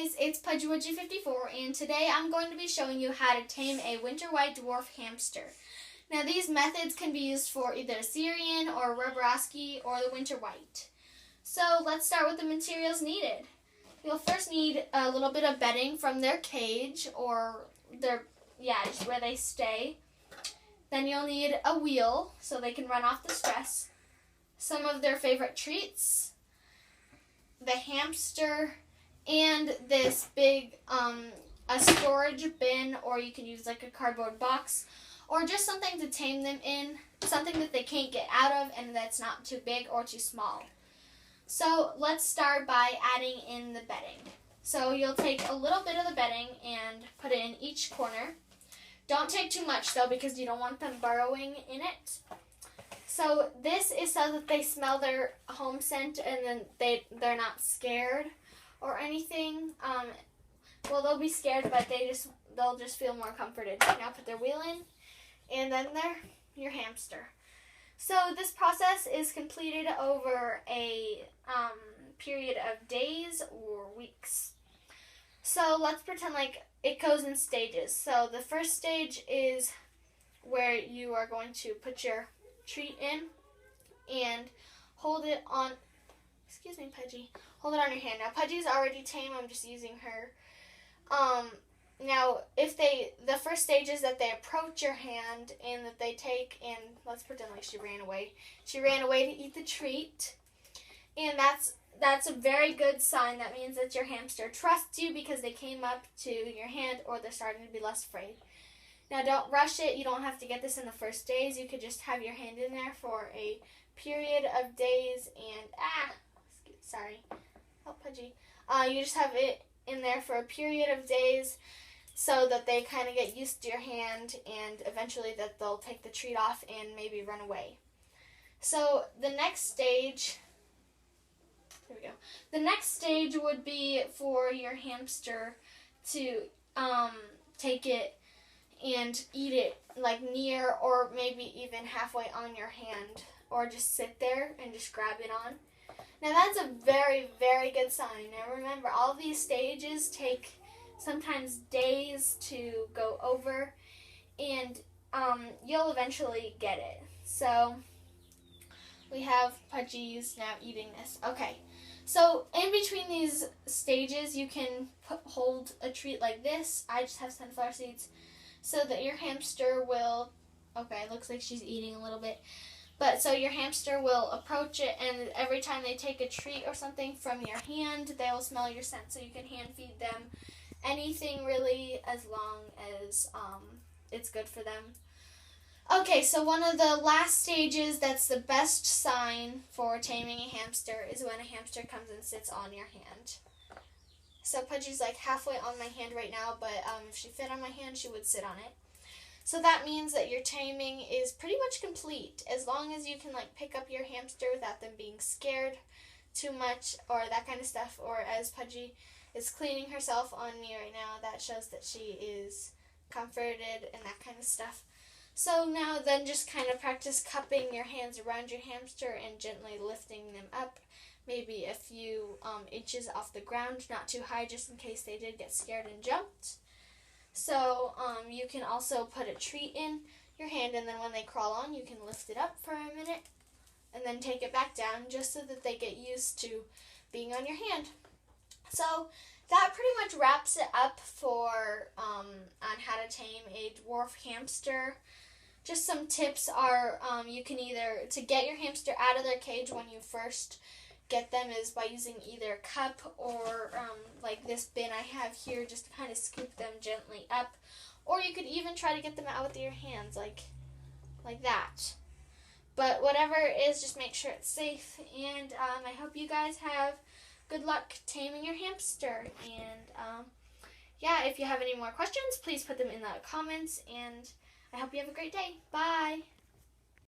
guys, it's Pudgy54, and today I'm going to be showing you how to tame a winter white dwarf hamster. Now these methods can be used for either Syrian or Roborovski or the winter white. So let's start with the materials needed. You'll first need a little bit of bedding from their cage or just where they stay. Then you'll need a wheel so they can run off the stress. Some of their favorite treats, the hamster, and this big a storage bin, or you can use like a cardboard box, or just something to tame them in, something that they can't get out of and that's not too big or too small. So let's start by adding in the bedding. So you'll take a little bit of the bedding and put it in each corner. Don't take too much though, because you don't want them burrowing in it. So this is so that they smell their home scent and then they're not scared or anything. Well, they'll be scared, but they'll just feel more comforted. Now put their wheel in, and then they're your hamster. So this process is completed over a period of days or weeks. So let's pretend like it goes in stages. So the first stage is where you are going to put your treat in and hold it on, excuse me, Pudgy, hold it on your hand. Now Pudgy's already tame, I'm just using her. Now the first stage is that they approach your hand and that they take, and let's pretend like she ran away. She ran away to eat the treat, and that's a very good sign. That means that your hamster trusts you because they came up to your hand, or they're starting to be less afraid. Now don't rush it. You don't have to get this in the first days. You could just have your hand in there for a period of days and Pudgy. You just have it in there for a period of days so that they kind of get used to your hand, and eventually that they'll take the treat off and maybe run away. So the next stage, there we go. The next stage would be for your hamster to take it and eat it like near or maybe even halfway on your hand, or just sit there and just grab it on. Now that's a very, very good sign. Now remember, all these stages take sometimes days to go over, and you'll eventually get it. So we have Pudgy's now eating this. Okay, so in between these stages you can hold a treat like this. I just have sunflower seeds so that your hamster will, okay, it looks like she's eating a little bit. But so your hamster will approach it, and every time they take a treat or something from your hand, they will smell your scent. So you can hand feed them anything really, as long as it's good for them. Okay, so one of the last stages that's the best sign for taming a hamster is when a hamster comes and sits on your hand. So Pudgy's like halfway on my hand right now, but if she fit on my hand, she would sit on it. So that means that your taming is pretty much complete, as long as you can like pick up your hamster without them being scared too much or that kind of stuff. Or as Pudgy is cleaning herself on me right now, that shows that she is comforted and that kind of stuff. So now then just kind of practice cupping your hands around your hamster and gently lifting them up, maybe a few inches off the ground, not too high, just in case they did get scared and jumped. So you can also put a treat in your hand, and then when they crawl on, you can lift it up for a minute and then take it back down, just so that they get used to being on your hand. So that pretty much wraps it up for on how to tame a dwarf hamster. Just some tips are you can either, to get your hamster out of their cage when you first get them, is by using either a cup or like this bin I have here, just to kind of scoop them gently up. Or you could even try to get them out with your hands, like that. But whatever it is, just make sure it's safe. And I hope you guys have good luck taming your hamster. And yeah, if you have any more questions, please put them in the comments. And I hope you have a great day. Bye!